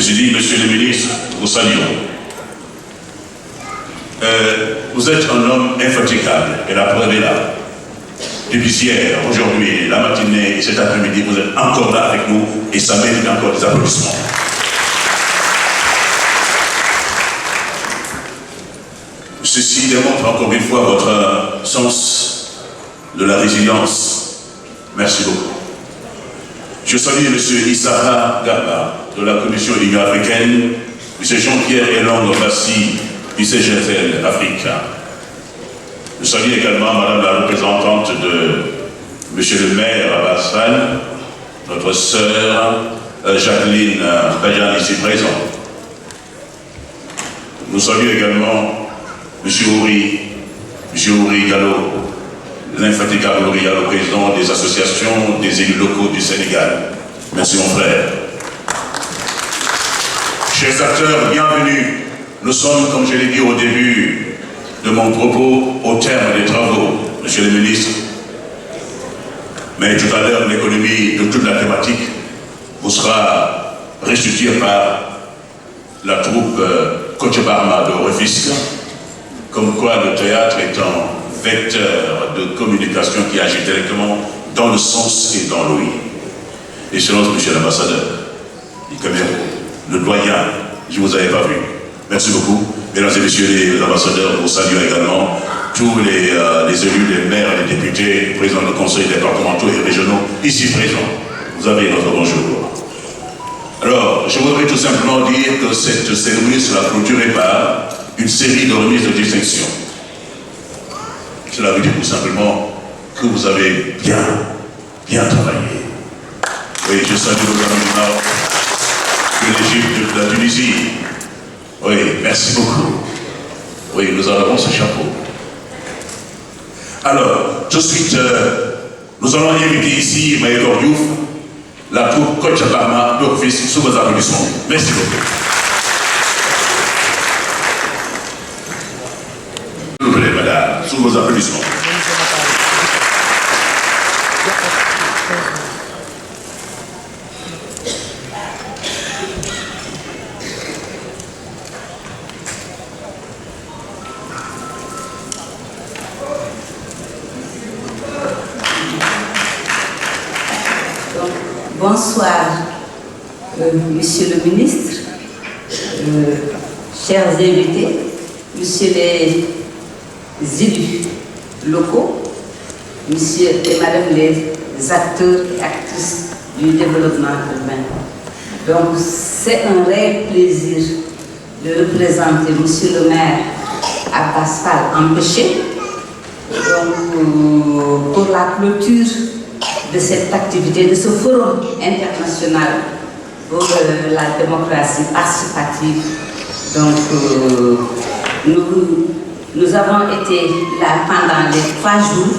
Ceci dit, monsieur le ministre, vous saluons. Vous êtes un homme infatigable, et la preuve est là. Depuis hier, aujourd'hui, la matinée et cet après-midi, vous êtes encore là avec nous, et ça mérite encore des applaudissements. Ceci démontre encore une fois votre sens de la résilience. Merci beaucoup. Je salue M. Issara Garba de la Commission de l'Union africaine, M. Jean-Pierre Elong Bassi du CGFL Afrique. Je salue également Madame la représentante de M. le maire Abbas Fall, notre sœur Jacqueline Bajan ici présente. Nous saluons également M. Ouri Gallo, l'infatigable Ouri Gallo, président des associations des élus locaux du Sénégal. Merci mon frère. Chers acteurs, bienvenue. Nous sommes, comme je l'ai dit au début de mon propos, au terme des travaux, monsieur le ministre. Mais tout à l'heure, l'économie de toute la thématique vous sera restituée par la troupe Kochebarma de Rufisque, comme quoi le théâtre est un vecteur de communication qui agit directement dans le sens et dans l'ouïe. Excellence, monsieur l'ambassadeur du Cameroun, le doyen, je ne vous avais pas vu. Merci beaucoup. Mesdames et messieurs les ambassadeurs, vous saluons également tous les élus, les maires, les députés, les présidents de conseils départementaux et régionaux ici présents. Vous avez notre bonjour. Alors, je voudrais tout simplement dire que cette cérémonie sera clôturée par une série de remises de distinction. Cela veut dire tout simplement que vous avez bien travaillé. Oui, je salue le gouvernement de l'Égypte, de la Tunisie. Oui, merci beaucoup. Oui, nous avons ce chapeau. Alors, tout de suite, nous allons inviter ici Maïdor Diouf, la troupe Kochebarma de Rufisque, sous vos applaudissements. Merci beaucoup. S'il vous plaît, madame, sous vos applaudissements. Bonsoir, monsieur le ministre, chers invités, monsieur les élus locaux, monsieur et madame les acteurs et actrices du développement urbain. Donc, c'est un réel plaisir de représenter monsieur le maire Abbas Fall empêché, donc, pour la clôture de cette activité, de ce forum international pour la démocratie participative. Donc, nous avons été là pendant les 3 jours,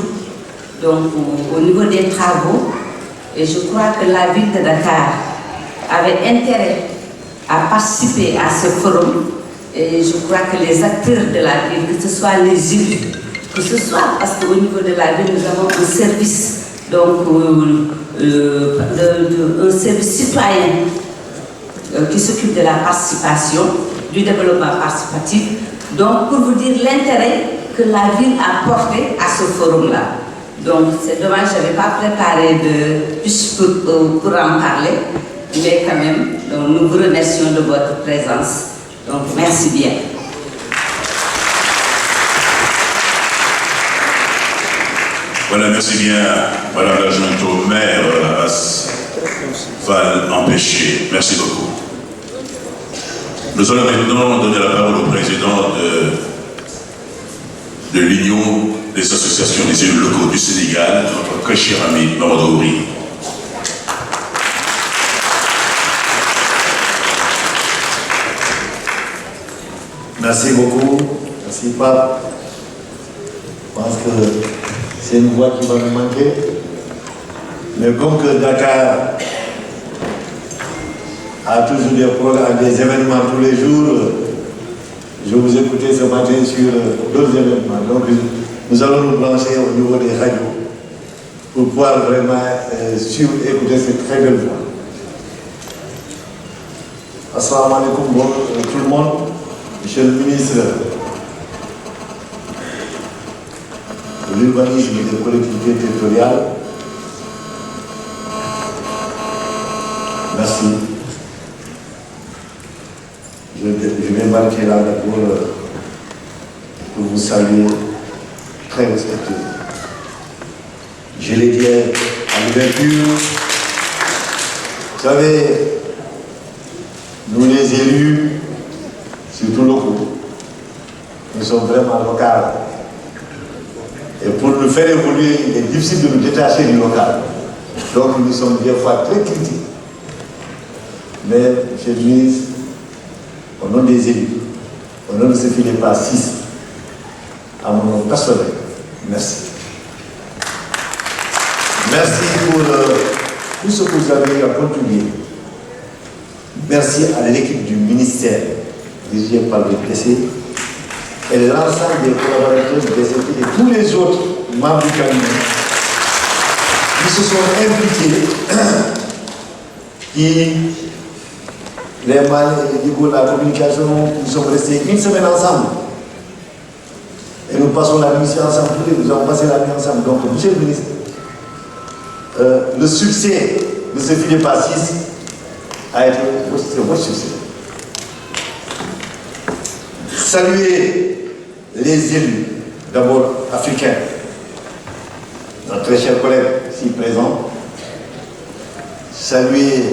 donc au niveau des travaux, et je crois que la ville de Dakar avait intérêt à participer à ce forum, et je crois que les acteurs de la ville, que ce soit les élus, que ce soit parce qu'au niveau de la ville, nous avons un service, donc un service citoyen qui s'occupe de la participation, du développement participatif. Donc, pour vous dire l'intérêt que la ville a porté à ce forum-là. Donc, c'est dommage, je n'avais pas préparé de plus pour en parler, mais quand même, donc, nous vous remercions de votre présence. Donc, merci bien. Voilà, merci bien, madame l'adjointe au maire Abbas Fall empêché. Merci beaucoup. Nous allons maintenant donner la parole au président de l'Union des associations des élus locaux du Sénégal, notre très cher ami Mamadou Ouri. Merci beaucoup. Merci Pape. Je pense que c'est une voix qui va nous manquer. Mais comme que Dakar a toujours des programmes, des événements tous les jours, je vous écoutais ce matin sur d'autres événements. Donc nous allons nous brancher au niveau des radios pour pouvoir vraiment suivre et écouter cette très belle voix. Assalamu alaikum tout le monde. Monsieur le ministre de l'urbanisme et des collectivités territoriales, merci. Je vais marquer là d'abord pour vous saluer très respectueux. Je l'ai dit à l'ouverture, vous savez, nous les élus, surtout locaux, nous sommes vraiment locaux. Et pour nous faire évoluer, il est difficile de nous détacher du local. Donc nous sommes des fois très critiques. Mais, monsieur le ministre, au nom des élus, au nom de ce qui n'est pas 6, à mon nom personnel, merci. Merci pour tout ce que vous avez contribué. Merci à l'équipe du ministère dirigée par le PC et l'ensemble des collaborateurs du PCT et tous les autres membres du cabinet qui se sont impliqués, qui, les mal et la communication, nous sommes restés une semaine ensemble. Et nous passons la nuit ensemble, nous avons passé la nuit ensemble. Donc, monsieur le ministre, le succès de ce Philippe Assis a été votre succès. Saluer les élus, d'abord africains, notre très cher collègue ici présent. Saluer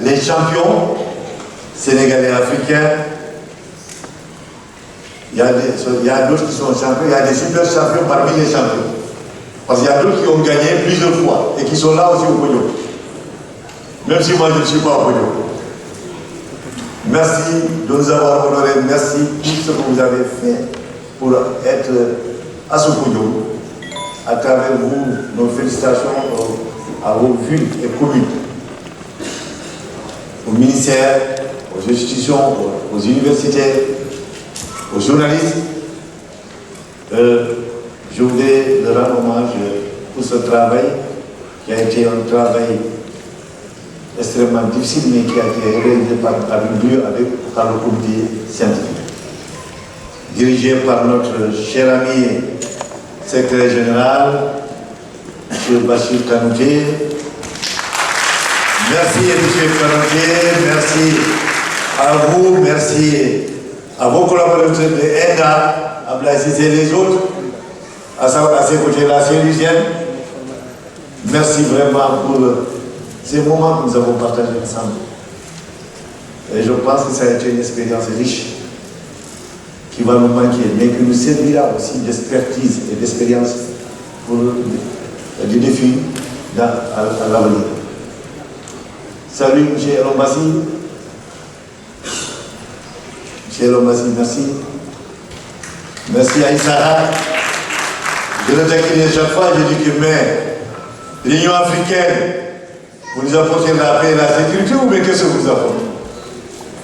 les champions sénégalais africains. Il y a d'autres qui sont champions, il y a des super champions parmi les champions. Parce qu'il y a d'autres qui ont gagné plusieurs fois et qui sont là aussi au podium. Même si moi je ne suis pas au podium. Merci de nous avoir honorés, merci pour ce que vous avez fait pour être à ce podium. À travers vous, nos félicitations à vos villes et communes, au ministère, aux institutions, aux universités, aux journalistes. Je voudrais leur rendre hommage pour ce travail qui a été un travail extrêmement difficile, mais qui a été réalisé par le comité scientifique. Dirigé par notre cher ami secrétaire général, M. Bachir Kanouté. Merci M. Kanouté, merci à vous, merci à vos collaborateurs de ENDA, à Blaise et les autres, à ces côtés-là, Saint-Lucienne. Merci vraiment pour ces moments que nous avons partagés ensemble. Et je pense que ça a été une expérience riche qui va nous manquer, mais qui nous servira aussi d'expertise et d'expérience pour des défis à l'avenir. Salut M. Elombassi. M. Elombassi, merci. Merci à Issara. Je le taquine chaque fois, je dis que mais l'Union africaine, vous nous apportez la paix et la sécurité ou bien qu'est-ce que vous apportez?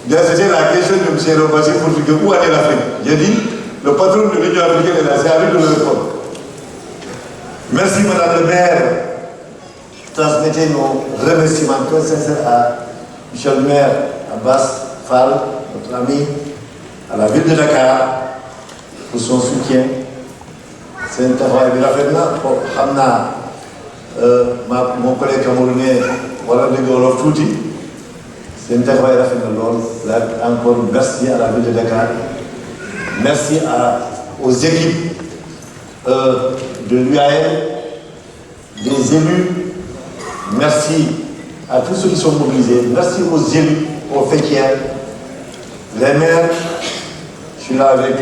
C'était la question de M. Elombassi pour dire où aller l'Afrique. J'ai dit, le patron de l'Union africaine est là, c'est à lui de le répondre. Merci Madame le maire. Transmettez nos remerciements très sincères à M. le maire Abbas Fall, notre ami, à la ville de Dakar, pour son soutien. C'est un travail de la fête là. Mon collègue camerounais, voilà de Golof Touti. C'est un travail de la fête là. Encore merci à la ville de Dakar. Merci aux équipes de l'UAM, des élus. Merci à tous ceux qui sont mobilisés. Merci aux élus, aux fétières, les maires. Je suis là avec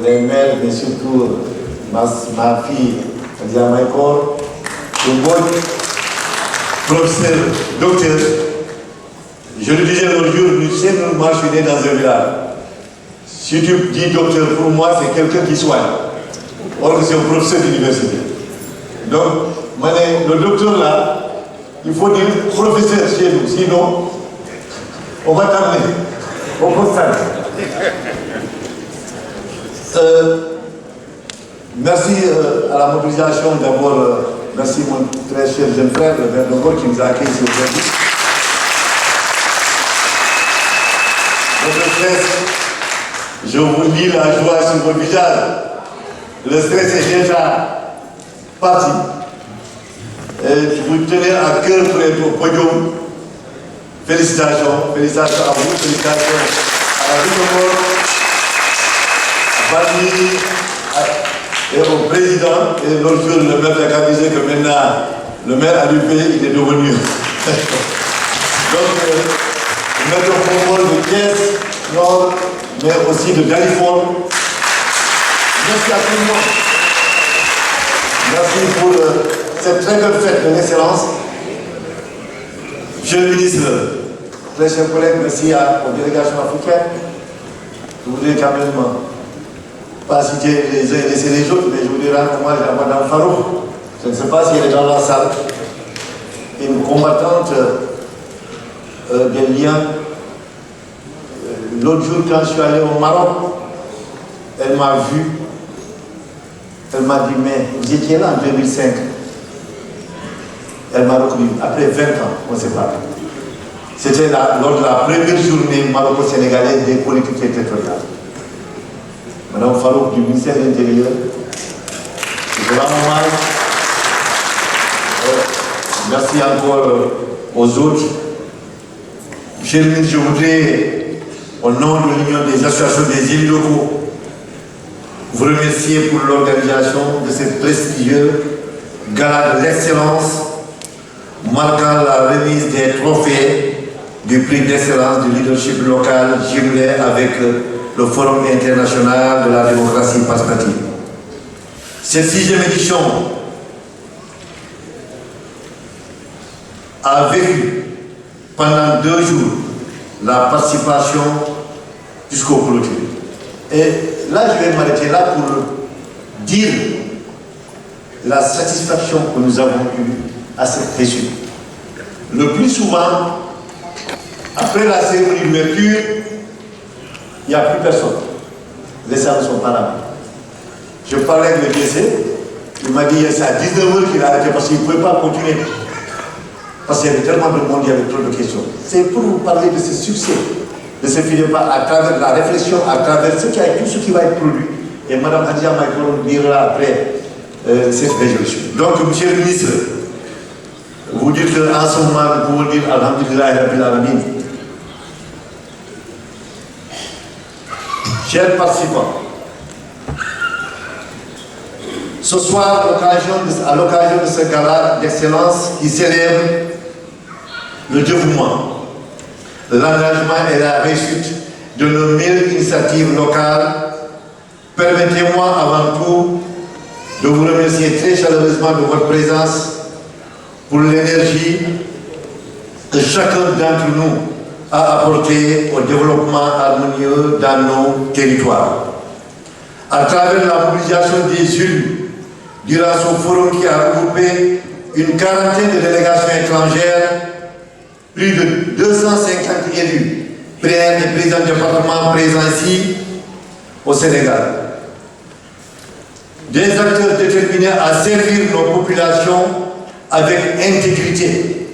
les maires, mais surtout ma fille, Adia Maïkor, professeur, docteur. Je le disais l'autre jour, moi je suis né dans un village. Si tu dis docteur, pour moi, c'est quelqu'un qui soigne. Or, c'est un professeur d'université. Donc, le docteur là, il faut dire professeur chez nous, sinon, on va t'amener au postal. Merci à la mobilisation d'abord, merci mon très cher jeune frère, le maire de Gaulle, qui nous a accueillis ici aujourd'hui. votre stress, je vous lis la joie sur votre visage. Le stress est déjà parti. Et vous tenez à cœur pour être au podium. Félicitations, félicitations à vous, félicitations à la ville de Mort, à Bani, et au président. Et l'autre jour, le maire a disait que maintenant, le maire a dû payer, il est devenu. Donc, mettre au contrôle de Thiès, Nord, mais aussi de Dalifort. Merci à tout le monde. Merci pour cette très belle fête de l'excellence. Monsieur le ministre, très chers collègues, merci aux délégations africaines. Je voudrais quand même pas citer les uns et laisser les autres, mais je voudrais rendre hommage à Mme Farouk. Je ne sais pas si elle est dans la salle. Une combattante des liens. L'autre jour, quand je suis allé au Maroc, elle m'a vu. Elle m'a dit, mais vous étiez là en 2005. Elle m'a reconnu. Après 20 ans, on s'est parlé. C'était lors de la première journée maroco-sénégalaise des collectivités territoriales. Madame Farouk du ministère de l'Intérieur, je rends hommage. Merci encore aux autres. Monsieur le ministre, je voudrais, au nom de l'Union des associations des élus locaux, vous remercier pour l'organisation de ce prestigieux gala de l'excellence marquant la remise des trophées du prix d'excellence du leadership local jumelé avec le Forum international de la démocratie participative. Cette 6e édition a vécu pendant 2 jours la participation jusqu'au clôture. Et là, je vais m'arrêter là pour dire la satisfaction que nous avons eue à cette réussite. Le plus souvent, après la cérémonie de Mercure, il n'y a plus personne. Les salles ne sont pas là. Je parlais avec le DC, il m'a dit c'est à 19h qu'il a arrêté parce qu'il ne pouvait pas continuer. Parce qu'il y avait tellement de monde, il y avait trop de questions. C'est pour vous parler de ce succès, de ce film à travers la réflexion, à travers tout ce qui va être produit. Et Mme Hadja Maïkon dira après cette résolution. Donc, monsieur le ministre, vous dites qu'en ce moment, nous pouvons dire Alhamdulillah Rabbil Alamin. Chers participants, ce soir, à l'occasion de ce gala d'excellence qui célèbre le dévouement, l'engagement et la réussite de nos 1000 initiatives locales, permettez-moi avant tout de vous remercier très chaleureusement de votre présence pour l'énergie que chacun d'entre nous a apporté au développement harmonieux dans nos territoires. À travers la mobilisation des élus, durant ce forum qui a regroupé une quarantaine de délégations étrangères, plus de 250 élus, maires et présidents de département présents ici au Sénégal. Des acteurs déterminés à servir nos populations avec intégrité,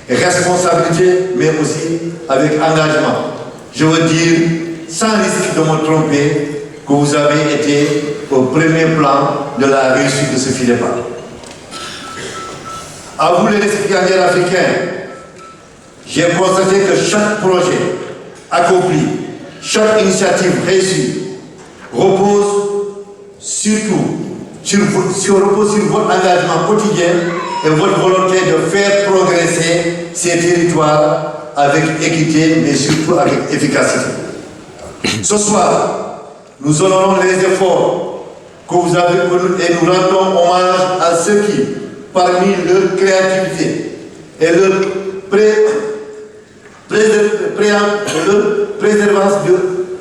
responsabilité, mais aussi avec engagement. Je veux dire, sans risque de me tromper, que vous avez été au premier plan de la réussite de ce FIDEPA. À vous les récipiendaires africains, j'ai constaté que chaque projet accompli, chaque initiative réussie repose surtout sur votre engagement quotidien et votre volonté de faire progresser ces territoires avec équité, mais surtout avec efficacité. Ce soir, nous honorons les efforts que vous avez connus et nous rendons hommage à ceux qui, parmi leur créativité et leur préservance,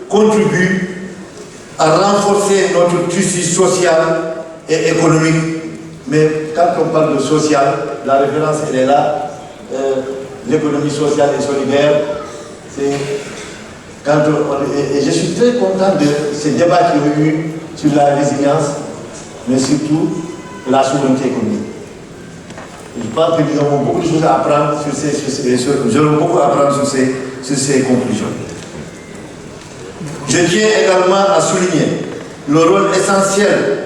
contribuent à renforcer notre tissu social et économique. Mais quand on parle de social, la référence elle est là. L'économie sociale et solidaire, c'est quand et je suis très content de ces débats qu'il y a eu sur la résilience, mais surtout la souveraineté économique. Je pense que nous avons beaucoup de choses à apprendre sur ces conclusions. Je tiens également à souligner le rôle essentiel,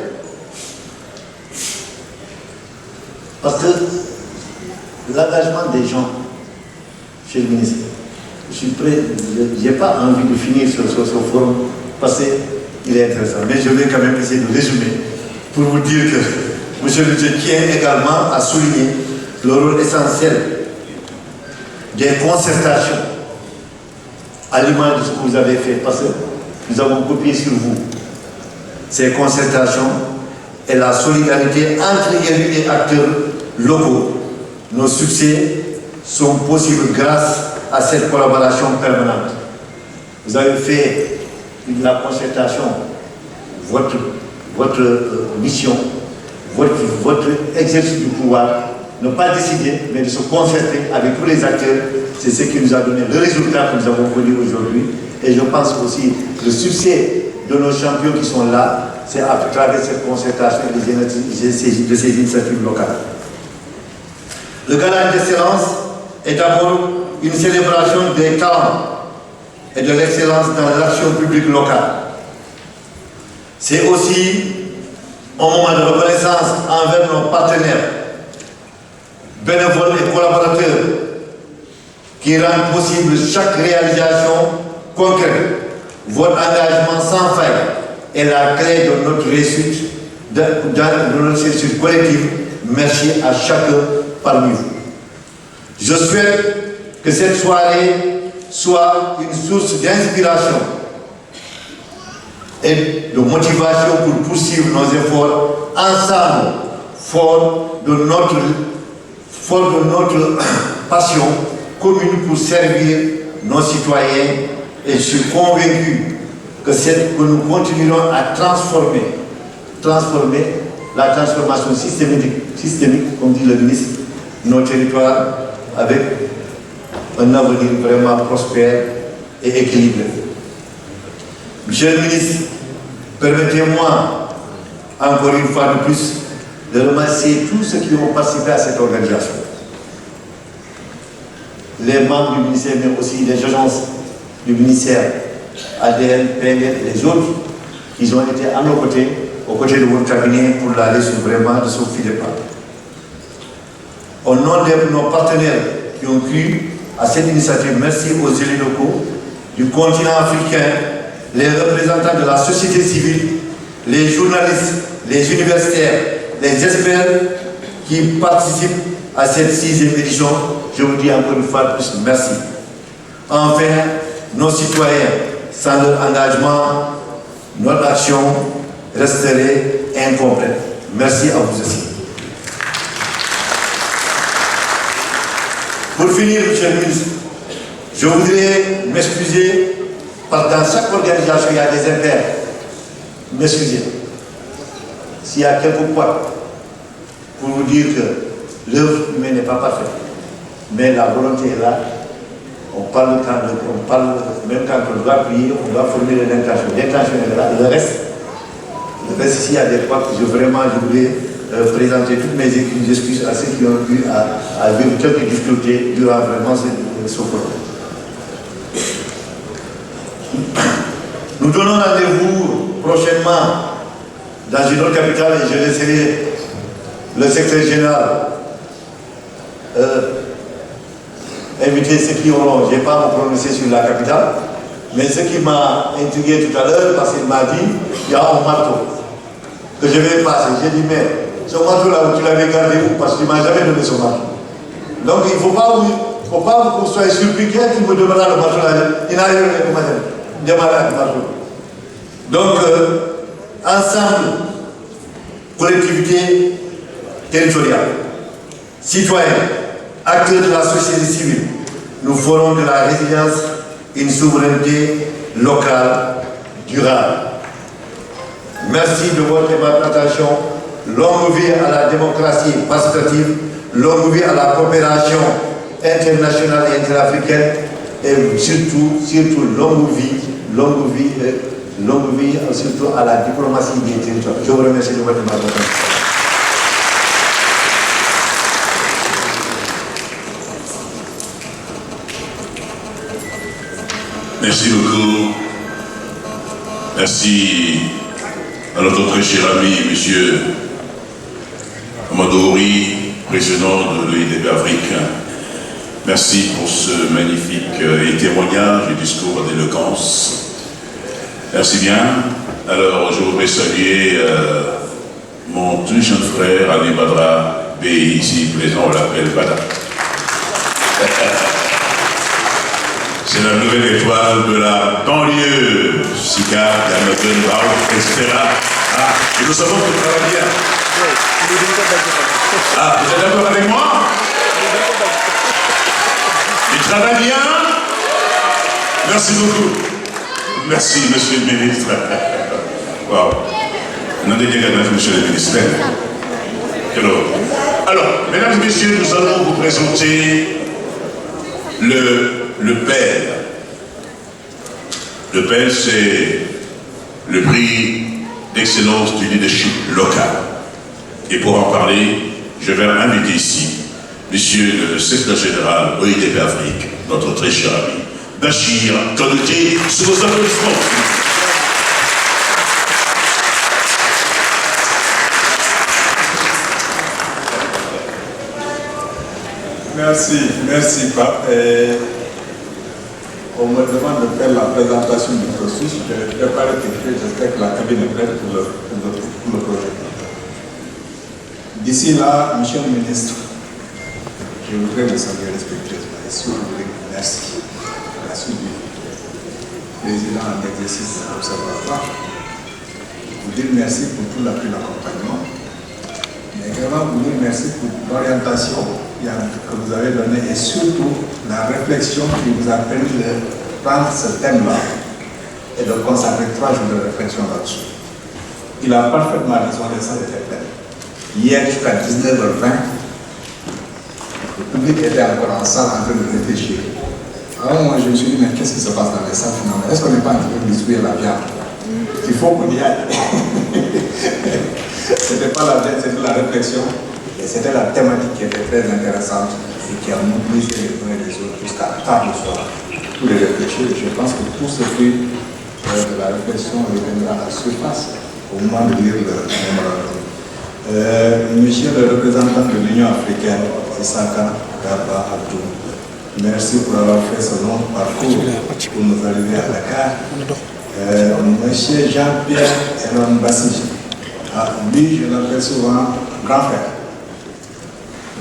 parce que l'engagement des gens, Monsieur le ministre, je suis prêt, je n'ai pas envie de finir sur ce forum parce qu'il est intéressant, mais je vais quand même essayer de résumer pour vous dire que Monsieur le Ministre tient également à souligner le rôle essentiel des concertations à l'image de ce que vous avez fait, parce que nous avons copié sur vous ces concertations et la solidarité entre élus et acteurs locaux. Nos succès sont possibles grâce à cette collaboration permanente. Vous avez fait de la concertation votre mission, votre exercice du pouvoir, ne pas décider, mais de se concerter avec tous les acteurs. C'est ce qui nous a donné le résultat que nous avons connu aujourd'hui. Et je pense aussi que le succès de nos champions qui sont là, c'est à travers cette concertation de ces initiatives locales. Le gala d'excellence est d'abord une célébration des talents et de l'excellence dans l'action publique locale. C'est aussi un moment de reconnaissance envers nos partenaires, bénévoles et collaborateurs qui rendent possible chaque réalisation concrète. Votre engagement sans faille est la clé de notre réussite, de notre réussite collective. Merci à chacun parmi vous. Je souhaite que cette soirée soit une source d'inspiration et de motivation pour poursuivre nos efforts ensemble, fort de notre passion commune pour servir nos citoyens. Et je suis convaincu que nous continuerons à transformer la transformation systémique, comme dit le ministre, nos territoires avec un avenir vraiment prospère et équilibré. Monsieur le ministre, permettez-moi encore une fois de plus de remercier tous ceux qui ont participé à cette organisation. Les membres du ministère, mais aussi les agences du ministère, ADN, PNL et les autres, qui ont été à nos côtés, aux côtés de votre cabinet pour la réussite vraiment de ce fil pas. Au nom de nos partenaires qui ont cru à cette initiative, merci aux élus locaux du continent africain, les représentants de la société civile, les journalistes, les universitaires, les experts qui participent à cette 6e édition. Je vous dis encore une fois de plus merci. Enfin, nos citoyens, sans leur engagement, notre action resterait incomplète. Merci à vous aussi. Pour finir, Monsieur le ministre, je voudrais m'excuser parce que dans chaque organisation, il y a des impairs. M'excuser. S'il y a quelques points pour vous dire que l'œuvre humaine n'est pas parfaite, mais la volonté est là. On parle même quand on doit prier, on doit formuler l'intention. L'intention est là. Le reste, s'il y a des points que je voulais présenter toutes mes excuses à ceux qui ont eu à vivre quelques difficultés durant vraiment ce forum. Nous donnons rendez-vous prochainement dans une autre capitale et je laisserai le secrétaire général inviter ceux qui auront, je n'ai pas à me prononcer sur la capitale, mais ce qui m'a intrigué tout à l'heure, parce qu'il m'a dit, il y a un marteau que je vais passer. J'ai dit, mais ce marteau-là, où tu l'avais gardé où? Parce que tu ne m'as jamais donné ce marteau. Donc il ne faut pas que vous soyez surpris. Quelqu'un qui me demandera le marteau-là, il n'a rien démarrer avec le marteau. Donc, ensemble, collectivité territoriale, citoyens, acteurs de la société civile, nous ferons de la résilience une souveraineté locale durable. Merci de votre attention. Longue vie à la démocratie participative, longue vie à la coopération internationale et interafricaine, et surtout longue vie surtout à la diplomatie des territoires. Je vous remercie de votre attention. Merci beaucoup, Merci à notre très cher ami, M. Amadou Ory, président de l'OIDP Afrique. Merci pour ce magnifique témoignage et discours d'éloquence. Merci bien. Alors, je voudrais saluer mon tout jeune frère, Ali Badra B, ici présent, on l'appelle Bada. C'est la nouvelle étoile de la banlieue, Sika, Yamaton, Barouk, etc. Ah, et nous savons que tu travailles bien. Ah, vous êtes d'accord avec moi? Il travaille bien? Merci beaucoup. Merci, monsieur le ministre. Wow. Non, monsieur le ministre. Alors, mesdames et messieurs, nous allons vous présenter le PEL. Le PEL, c'est le prix d'excellence du leadership local. Et pour en parler, je vais inviter ici monsieur le secrétaire général OIDP Afrique, notre très cher ami, Bachir Kanouté, sous vos applaudissements. Merci Pape. On me demande de faire la présentation du processus. Je vais préparer quelque chose, j'espère que la cabine est prête pour le projet. D'ici là, monsieur le ministre, je voudrais vous saluer respectueusement et surtout vous remercier à la suite du président en exercice de l'Observatoire. Vous dire merci pour tout l'appui et l'accompagnement, mais également vous dire merci pour l'orientation que vous avez donnée et surtout la réflexion qui vous a permis de prendre ce thème-là et de consacrer 3 jours de réflexion là-dessus. Il a parfaitement raison de ça, était plein. Hier jusqu'à 19h20, le public était encore en salle en train de réfléchir. Alors moi je me suis dit, mais qu'est-ce qui se passe dans les salles finalement? Est-ce qu'on n'est pas en train de distribuer la viande? Il faut qu'on y aille. C'était pas la dette, c'était la réflexion. Et c'était la thématique qui était très intéressante et qui a mobilisé les uns et les autres jusqu'à tard le soir pour les réfléchir. Et je pense que tout ce fruit de la réflexion reviendra à la surface au moment de lire le mémorandum. Monsieur le représentant de l'Union africaine, Issaka Garba Abdou, merci pour avoir fait ce long parcours pour nous arriver à Dakar. Monsieur Jean-Pierre Eron Bassi, lui je l'appelle souvent grand frère.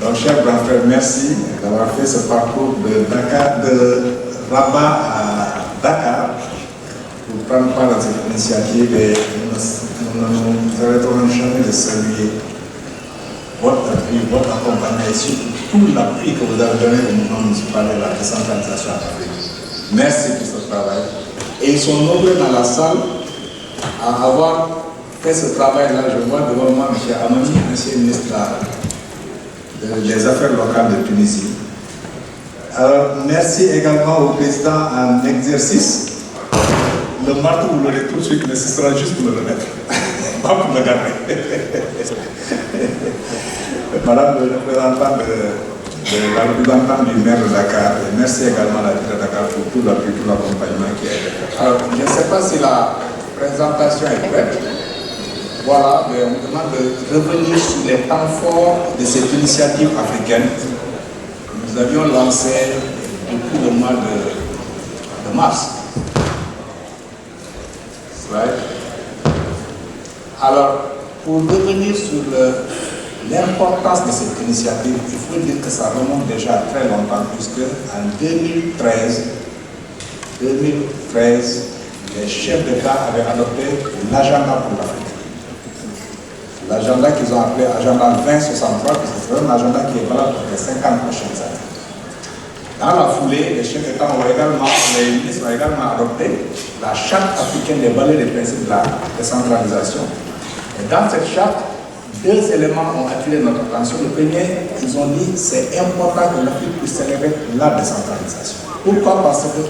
Donc, cher grand frère, merci d'avoir fait ce parcours de Rabat à Dakar pour prendre part à cette initiative et nous ne arrêterons jamais de saluer votre appui, votre accompagnement et surtout tout l'appui que vous avez donné au mouvement municipal de la décentralisation en Afrique. Merci pour ce travail. Et ils sont nombreux dans la salle à avoir fait ce travail-là. Je vois devant moi M. Amani, ancien ministre des Affaires locales de Tunisie. Alors, merci également au président en exercice. Le marteau, vous l'aurez tout de suite, mais ce sera juste pour le remettre, pas pour le garder. Madame le représentant la représentante du maire de Dakar, et merci également à la ville de Dakar pour tout l'appui, tout l'accompagnement qui a été fait. Alors, je ne sais pas si la présentation est prête. Voilà, mais on me demande de revenir sur les temps forts de cette initiative africaine que nous avions lancée depuis le mois de mars. Slide. Alors, pour revenir sur l'importance de cette initiative, il faut dire que ça remonte déjà à très longtemps, puisque en 2013, les chefs d'État avaient adopté l'agenda pour l'Afrique. L'agenda qu'ils ont appelé agenda 2063, parce que c'est un agenda qui est valable pour les 50 prochaines années. Dans la foulée, les chefs d'État les ministres ont également adopté la charte africaine des valeurs et des principes de la décentralisation. Et dans cette charte, 2 éléments ont attiré notre attention. Le premier, ils ont dit c'est important que l'Afrique puisse célébrer la décentralisation. Pourquoi? Parce que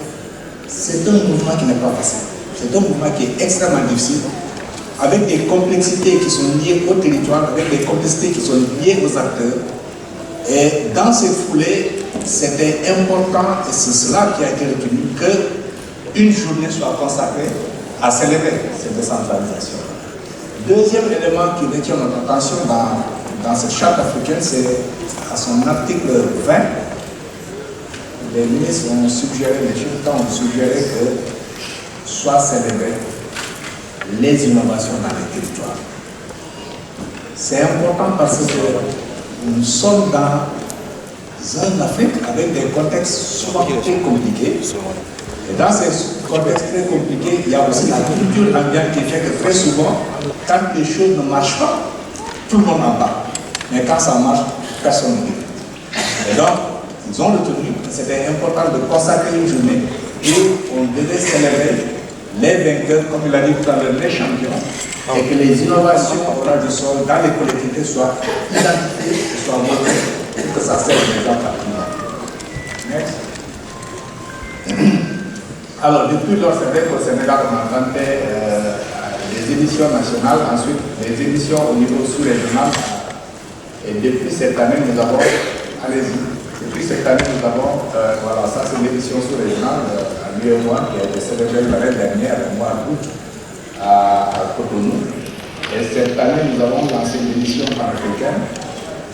c'est un mouvement qui n'est pas facile. C'est un mouvement qui est extrêmement difficile, avec des complexités qui sont liées au territoire, avec des complexités qui sont liées aux acteurs. Et dans ces foulées, c'était important, et c'est cela qui a été retenu, qu'une journée soit consacrée à célébrer cette décentralisation. Deuxième élément qui retient notre attention dans cette charte africaine, c'est à son article 20, les ministres ont suggéré, les chefs d'État ont suggéré que soient célébrées les innovations dans les territoires. C'est important parce que nous sommes dans un Afrique avec des contextes souvent très compliqués. Et dans ces contextes très compliqués, il y a aussi la culture ambiante qui fait que très souvent, quand les choses ne marchent pas, tout le monde en parle. Mais quand ça marche, personne ne dit. Et donc, ils ont retenu que c'était important de consacrer une journée où on devait célébrer les vainqueurs, comme il a dit tout à l'heure, les champions, et que les innovations au ras du sol dans les collectivités soient identifiées et soient montrées pour que ça serve d'exemple à tout le monde. Next. Alors, depuis lors, c'est vrai qu'au Sénégal, on entendait les éditions nationales, ensuite les éditions au niveau sous-régional. Et depuis cette année, nous avons, depuis cette année, nous avons, voilà, ça c'est l'édition sous-régionale à l'UE1 qui a été célébrée l'année dernière, le mois d'août, à Cotonou. Et cette année, nous avons lancé l'édition panafricaine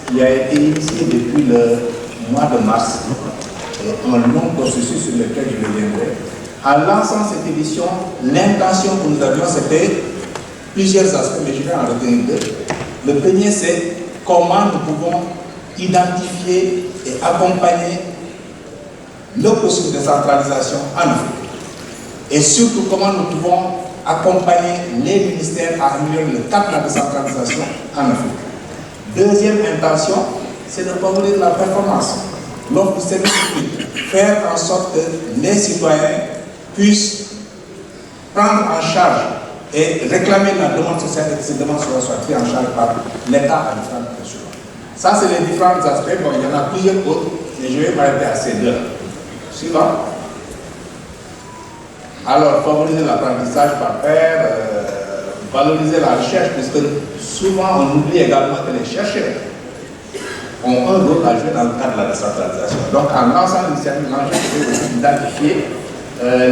qui a été initiée depuis le mois de mars. Et un long processus sur lequel je reviendrai. En lançant cette édition, l'intention que nous avions, c'était plusieurs aspects, mais je vais en retenir deux. Le premier, c'est comment nous pouvons identifier et accompagner le processus de centralisation en Afrique. Et surtout, comment nous pouvons accompagner les ministères à améliorer le cadre de la décentralisation en Afrique. Deuxième intention, c'est de favoriser la performance. L'offre du service public, faire en sorte que les citoyens puissent prendre en charge et réclamer la demande sociale et que ces demandes soient prises en charge par l'État à différentes questions. Ça, c'est les différents aspects. Bon, il y en a plusieurs autres, mais je vais m'arrêter à ces deux. Suivant. Alors, favoriser l'apprentissage par pair, valoriser la recherche, puisque souvent on oublie également que les chercheurs ont un rôle à jouer dans le cadre de la décentralisation. Donc, en lançant l'initiative, l'enjeu c'est aussi d'identifier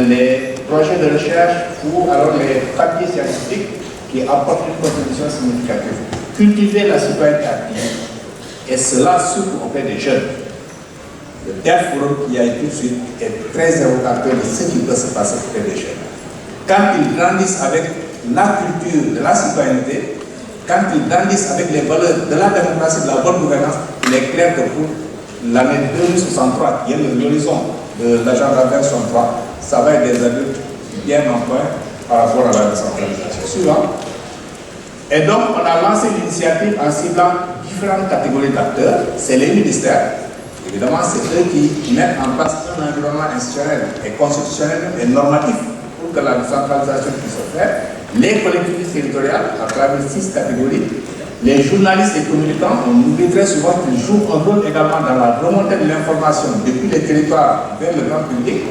les projets de recherche ou alors les papiers scientifiques qui apportent une contribution significative. Cultiver la citoyenneté active, et cela surtout auprès des jeunes. Le DEF Forum qui a été tout de suite est très évocateur de ce qui peut se passer auprès des jeunes. Quand ils grandissent avec la culture de la citoyenneté, quand ils grandissent avec les valeurs de la démocratie, de la bonne gouvernance, il est clair que pour l'année 2063, qui est l'horizon de l'agenda 2063, ça va être des adultes bien en point par rapport à la décentralisation. Suivant. Et donc, on a lancé l'initiative en ciblant différentes catégories d'acteurs. C'est les ministères. Évidemment, c'est eux qui mettent en place un environnement institutionnel et constitutionnel et normatif pour que la décentralisation puisse se faire. Les collectivités territoriales, à travers 6 catégories. Les journalistes et communicants, on oublie très souvent qu'ils jouent un rôle également dans la remontée de l'information depuis les territoires vers le grand public.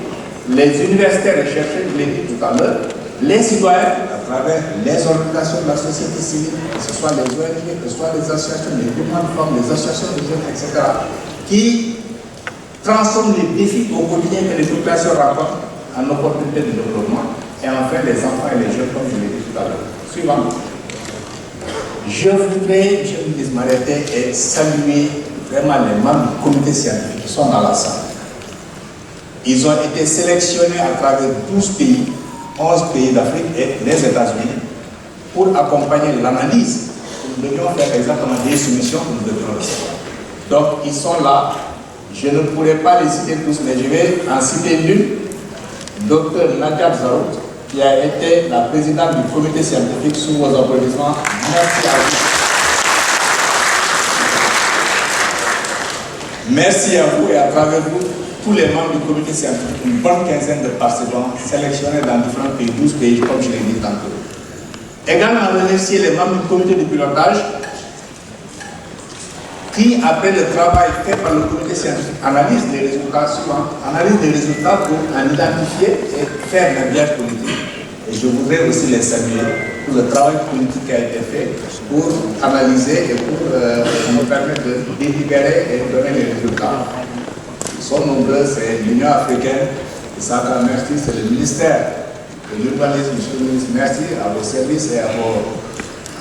Les universitaires et chercheurs, je l'ai dit tout à l'heure, les citoyens, à travers les organisations de la société civile, que ce soit les ONG, que ce soit les associations, les groupements de femmes, les associations de jeunes, etc., qui transforment les défis au quotidien que les populations rencontrent en opportunités de développement. Et enfin, les enfants et les jeunes, comme je l'ai dit tout à l'heure. Suivant. Je voudrais, M. le ministre, m'arrêter et saluer vraiment les membres du comité scientifique qui sont dans la salle. Ils ont été sélectionnés à travers 12 pays, 11 pays d'Afrique et les États-Unis pour accompagner l'analyse. Nous devions faire exactement des soumissions que nous devions recevoir. Donc, ils sont là. Je ne pourrais pas les citer tous, mais je vais en citer l'une, Dr Nadia Zarout, qui a été la présidente du comité scientifique sous vos applaudissements. Merci à vous. Merci à vous et à travers vous, tous les membres du comité scientifique, une bonne quinzaine de participants sélectionnés dans différents pays, 12 pays, comme je l'ai dit tantôt. Également remercier les membres du comité de pilotage qui, après le travail fait par le comité scientifique, analyse les résultats suivants, analyse les résultats pour en identifier et faire la biais politique. Et je voudrais aussi les saluer pour le travail politique qui a été fait pour analyser et pour nous permettre de délibérer et de donner les résultats. Ils sont nombreux, c'est l'Union africaine, et ça, merci, c'est le ministère de l'urbanisme, monsieur le ministre, merci à vos services et à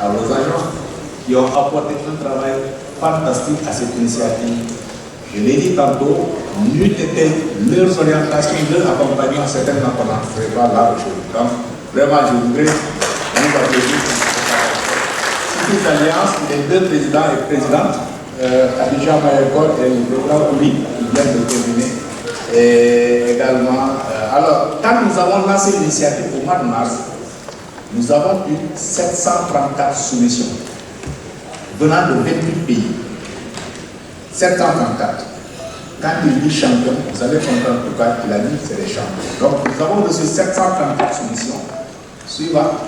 vos agents qui ont apporté un travail fantastique à cette initiative. Je l'ai dit tantôt, n'eût été leurs orientations, leur accompagnement, certainement qu'on n'en serait pas là aujourd'hui. Donc, vraiment, je voudrais vous applaudir pour cette alliance, les deux présidents et présidentes, Abidjan Mayekol et le président Ouli, qui viennent de terminer. Et également, alors, quand nous avons lancé l'initiative au mois de mars, nous avons eu 734 soumissions venant de 28 pays. 734. Quand il dit champion, vous allez comprendre pourquoi il a dit que c'est les champions. Donc, nous avons reçu 734 soumissions suivantes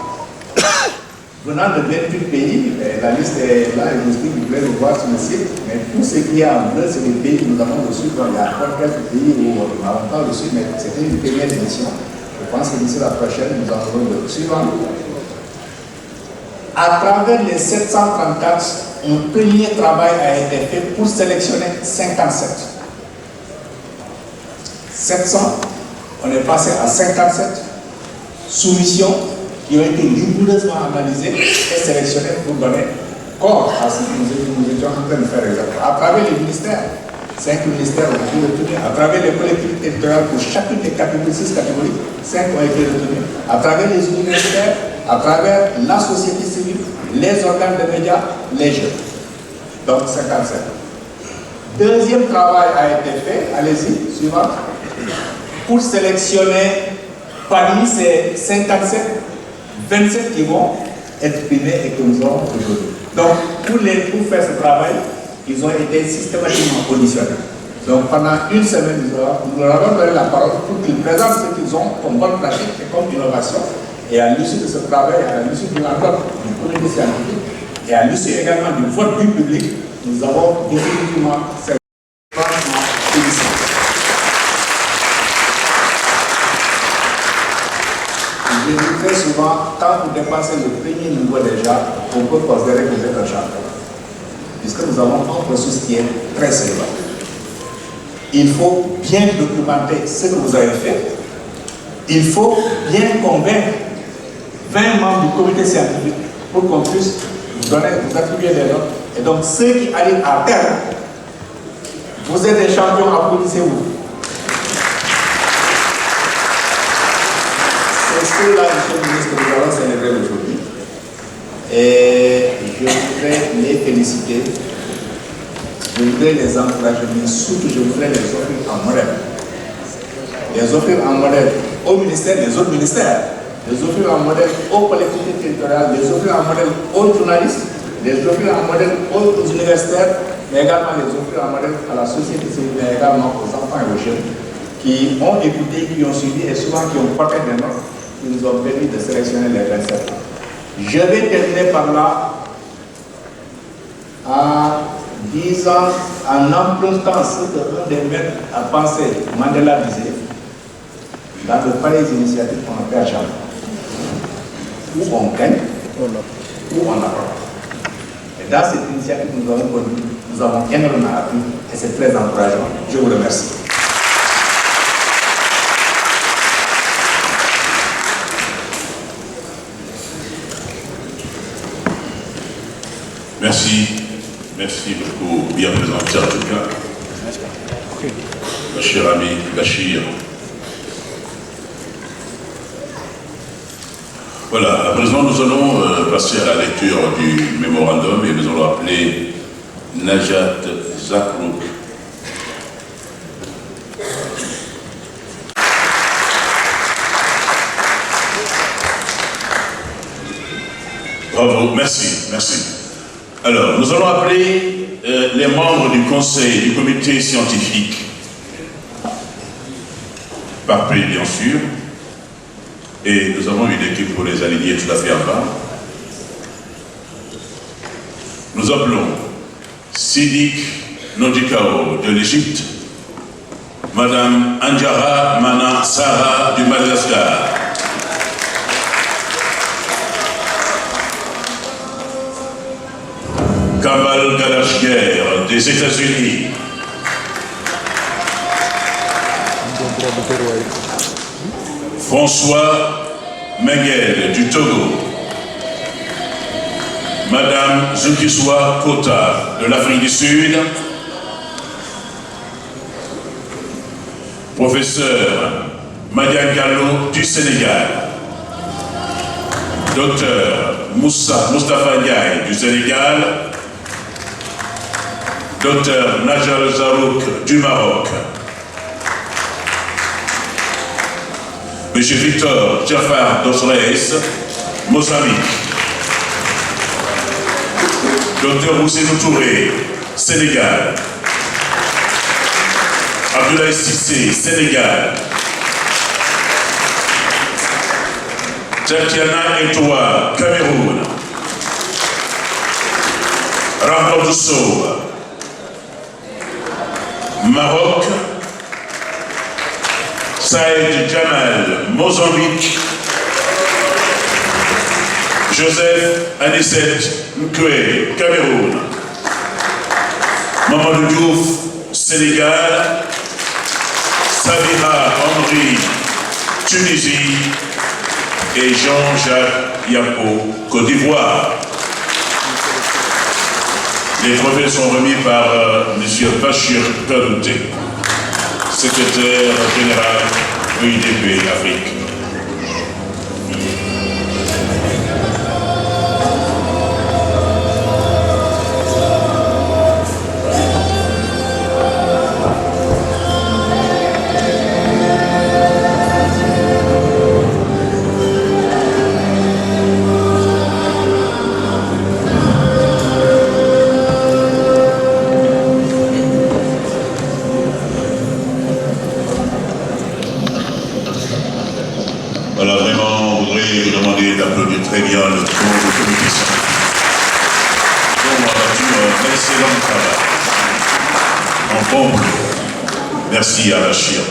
venant de 28 pays. La liste est là, et vous pouvez le voir sur le site. Mais tout ce qui est en bleu, c'est les pays que nous avons reçus. Il y a encore quelques pays où on n'a pas reçu, mais c'était une première édition. Je pense que d'ici la prochaine, nous en aurons le suivant. À travers les 734, un premier travail a été fait pour sélectionner 57. 700, on est passé à 57 soumissions qui ont été rigoureusement analysées et sélectionnées pour donner corps à ce que nous étions en train de faire exactement. À travers les ministères, 5 ministères ont été retenus, à travers les collectivités territoriales pour chacune des catégories, 6 catégories, 5 ont été retenus, à travers les universitaires, à travers la société civile, les organes de médias, les jeunes. Donc 57. Deuxième travail a été fait, allez-y, suivant, pour sélectionner parmi ces 57, 27 qui vont être primés et que nous aurons aujourd'hui. Donc pour faire ce travail, ils ont été systématiquement auditionnés. Donc pendant une semaine, nous leur avons donné la parole pour qu'ils présentent ce qu'ils ont comme bonne pratique et comme innovation. Et à l'issue de ce travail, à l'issue de l'enquête du comité scientifique et à l'issue également du vote du public, nous avons définitivement franchement félicité. Je dis très souvent, quand vous dépassez le premier niveau déjà, on peut considérer que vous êtes un champion. Puisque nous avons un processus qui est très sérieux. Il faut bien documenter ce que vous avez fait. Il faut bien convaincre 20 membres du comité scientifique pour qu'on puisse vous attribuer des notes. Et donc, ceux qui arrivent à terme, vous êtes des champions, applaudissez-vous. C'est ce que là, monsieur le ministre, nous allons célébrer aujourd'hui. Et je voudrais les féliciter, je voudrais les encourager, mais surtout je voudrais les offrir en modèle. Les offrir en modèle au ministère, les autres ministères, les offrir en modèle aux collectivités territoriales, les offrir en modèle aux journalistes, les offrir en modèle aux universitaires, mais également les offrir en modèle à la société civile, mais également aux enfants et aux jeunes qui ont écouté, qui ont suivi et souvent qui ont porté des notes qui nous ont permis de sélectionner les 27. Je vais terminer par là en disant, en empruntant ce que l'un des maîtres a pensé, Mandela disait, dans de pareilles initiatives qu'on a fait à chaque fois. Où on gagne, où on apprend. Et dans cette initiative, nous avons énormément appris et c'est très encourageant. Je vous remercie. Merci. Merci beaucoup, bien présenté en tout cas. Mon cher ami Bachir. Voilà, à présent nous allons passer à la lecture du mémorandum et nous allons appeler Najat Zakrouk. Bravo, merci, merci. Alors, nous allons appeler les membres du conseil, du comité scientifique, par pays bien sûr, et nous avons une équipe pour les aligner tout à fait en bas. Nous appelons Sidik Nodikao de l'Égypte, Madame Anjara Mana Sarah du Madagascar, Kamal Galashger des États-Unis, François Menguel du Togo, Madame Zoukiswa Kota de l'Afrique du Sud, Professeur Madia Gallo du Sénégal, Docteur Moustapha Ndiaye du Sénégal, Docteur Najal Zarouk du Maroc, Monsieur Victor Jafar Dosres, Mozambique, Docteur Ousseinou Touré, Sénégal, Abdoulaye Sissé, Sénégal, Tatiana Etoua, Cameroun, Ramon Sow, Maroc, Saïd Jamal, Mozambique, Joseph Anisset Nkwe, Cameroun, Mamadou Diouf, Sénégal, Samira Henry, Tunisie et Jean-Jacques Yapo, Côte d'Ivoire. Les trophées sont remis par M. Bachir Kadouté, secrétaire général UIDP Afrique. Voilà, vraiment, on voudrait vous demander d'applaudir très bien le tour de compétition. Donc, on a fait un excellent travail. En pompe. Merci à Bachir.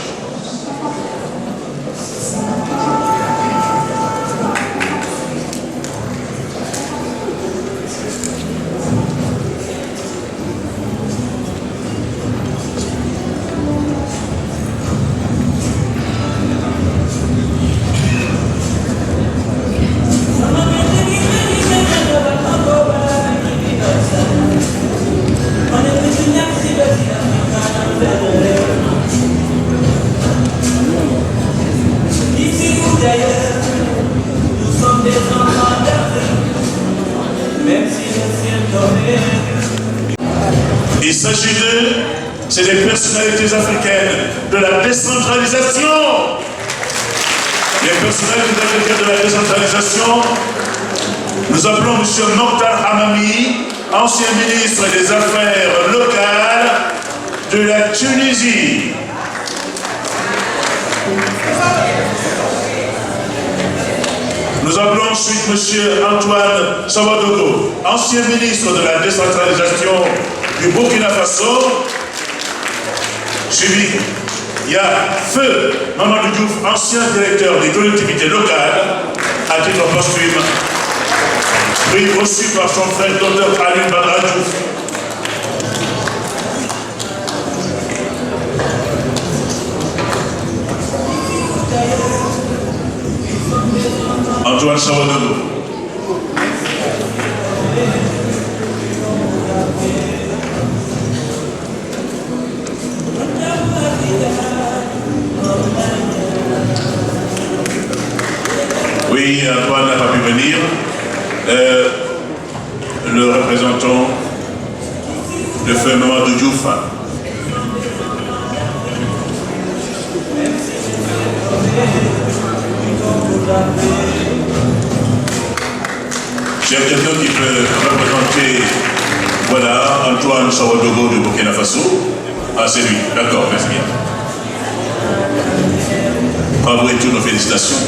Il s'agit d'eux, c'est des personnalités africaines de la décentralisation. Les personnalités africaines de la décentralisation, nous appelons M. Mokhtar Hamami, ancien ministre des Affaires locales de la Tunisie. Nous appelons ensuite M. Antoine Sawadogo, ancien ministre de la décentralisation du Burkina Faso. Suivi, il y a Feu Mamadou Diouf, ancien directeur des collectivités locales, à titre posthume, prix reçu par son frère Dr Alioune Badara Diouf. Antoine Sawadogo. Oui, Antoine n'a pas pu venir. Le représentant de Feu Mamadou Diouf. J'ai quelqu'un qui peut représenter, voilà, Antoine Sawadogo du Burkina Faso. Ah, c'est lui. D'accord, merci bien. Bravo et toutes nos félicitations.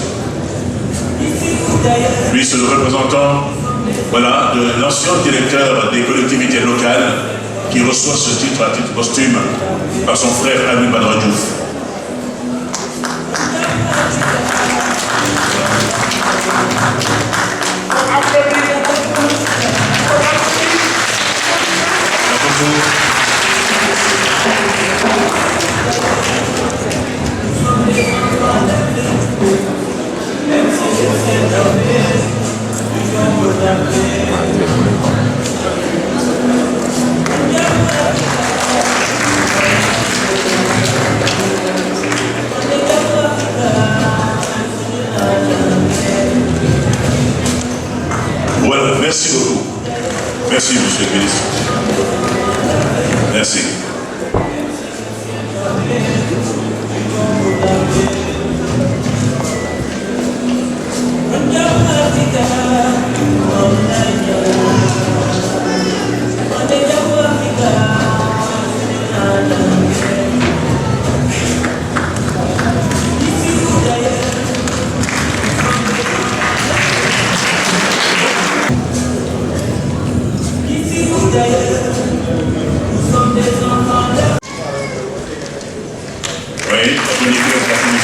Lui, c'est le représentant, voilà, de l'ancien directeur des collectivités locales qui reçoit ce titre à titre posthume par son frère Alioune Badara Diouf.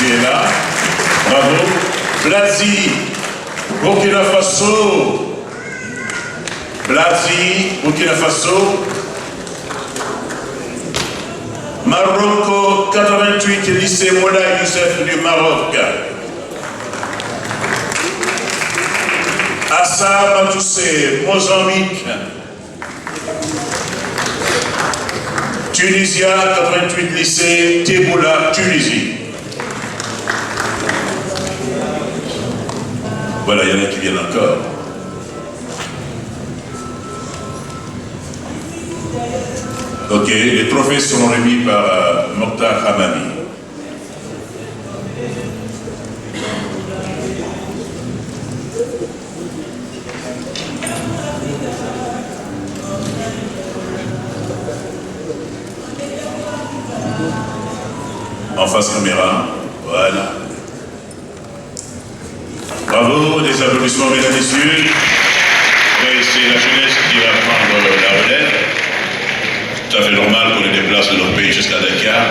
Tunisie est là. Bravo. Blasi, Burkina Faso. Blasi, Burkina Faso. Maroc 88, lycée Moulay Youssef du Maroc. Assam Toussé, Mozambique. Tunisia 88, lycée Teboula, Tunisie. Voilà, il y en a qui viennent encore. Ok, les trophées seront remis par Mokhtar Hamami. En face caméra, voilà. Bravo, des applaudissements mesdames et messieurs. Oui, c'est la jeunesse qui va prendre la relève. Tout à fait normal qu'on les déplace de leur pays jusqu'à Dakar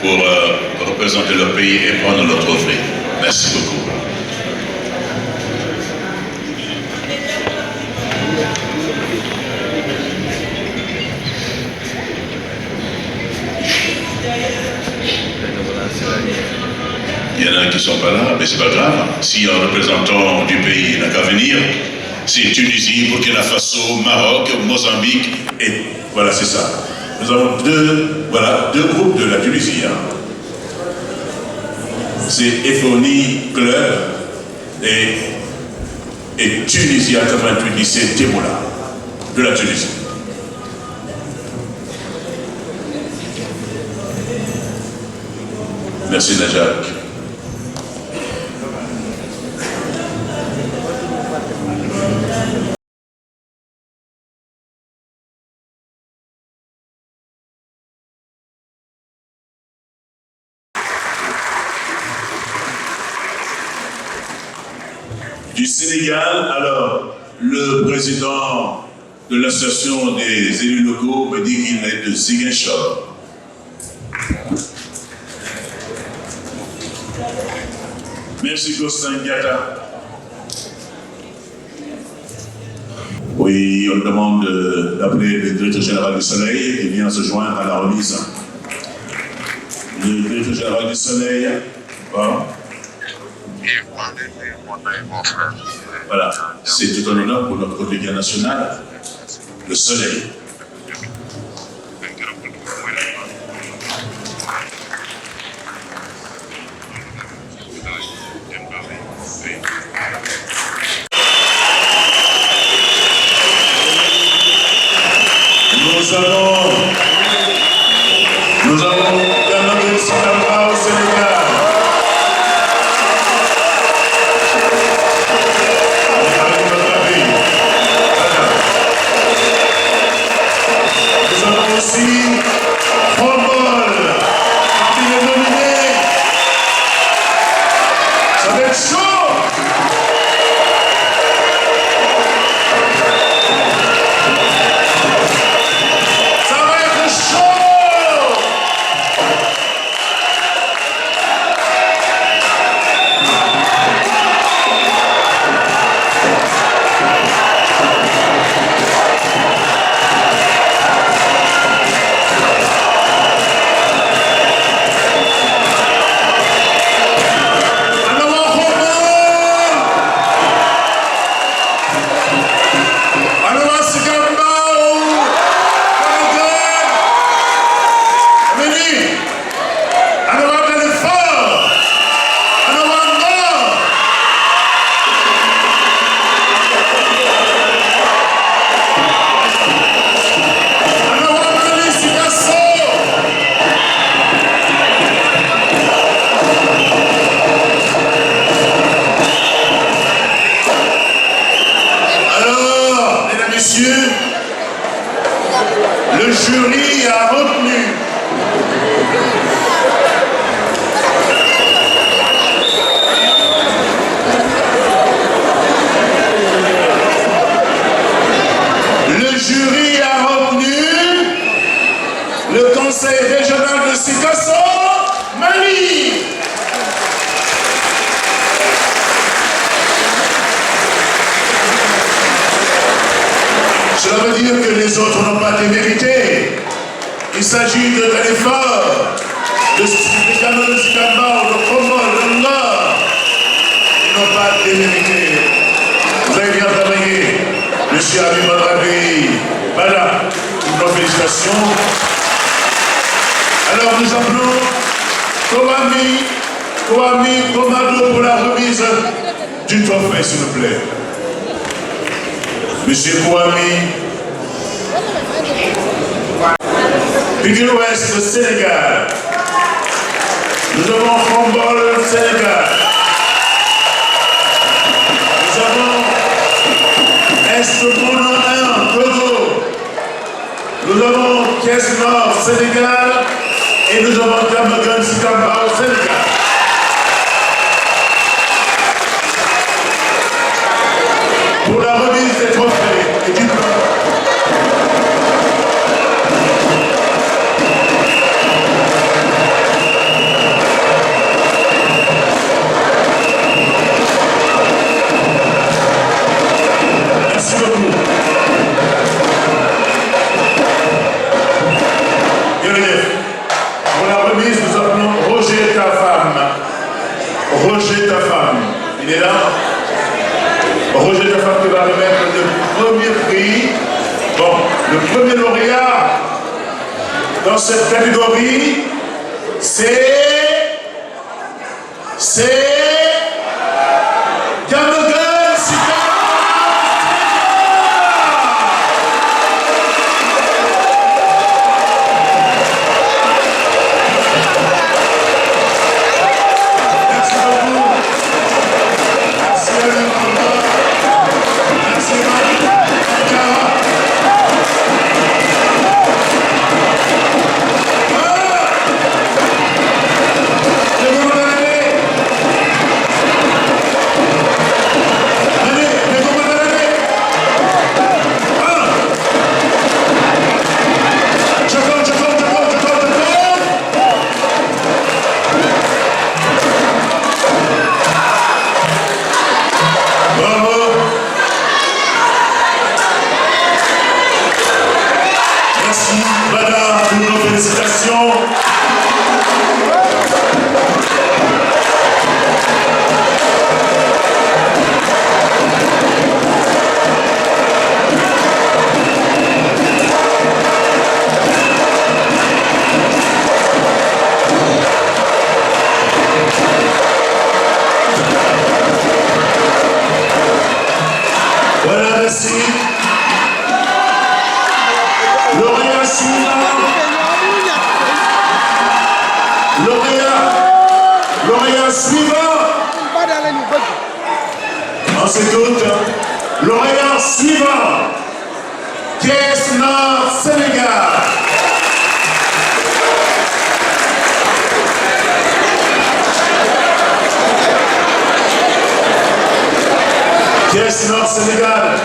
pour représenter leur pays et prendre leur trophée. Merci beaucoup. Il y en a qui ne sont pas là, mais c'est pas grave. S'il y a un représentant du pays n'a qu'à venir, c'est Tunisie, Burkina Faso, Maroc, Mozambique, et voilà, c'est ça. Nous avons deux groupes de la Tunisie. Hein. C'est Efoni Club et Tunisie à 88 lycée Teboula de la Tunisie. Merci Najak. Du Sénégal, alors, le président de l'association des élus locaux me dit qu'il est de Ziguinchor. Merci Gostin Gata. Oui, on demande d'appeler le directeur général du Soleil qui vient se joindre à la remise. Le directeur général du Soleil, bon. Voilà, c'est tout un honneur pour notre quotidien national, le Soleil. Nous avons Bernard Sikamba au Sénégal. Nous avons aussi Frambol, qui est nominé. Ça va être chaud. Le jury a retenu le conseil régional de Sikasso, Mali. Cela veut dire que les autres n'ont pas démérité. Il s'agit d'un effort de Cameroun, de Sikamba, de Congo, de Nord. Ils n'ont pas démérité. Vous avez bien travaillé. Monsieur Abi Madrabi, voilà, nos félicitations. Alors nous appelons Kouami Komado pour la remise du trophée, s'il vous plaît. Monsieur Kouami, Pikine Ouest, Sénégal. Nous avons Fombol, Sénégal. Nous avons Est-Bono 1, Togo. Nous avons Caisse Nord, Sénégal. Et nous avons Cameroun, Sikamba au Sénégal. Pour la remise des trophées et du plan. Merci beaucoup. Pour la remise, nous appelons Roger Tafam. Roger Tafam. Il est là. Roger Tafam qui va remettre le premier prix. Bon, le premier lauréat dans cette catégorie, c'est Cameroun. Lauréat suivant. On s'écoute. Lauréat suivant. Caisse Nord, Sénégal. Caisse Nord, Sénégal.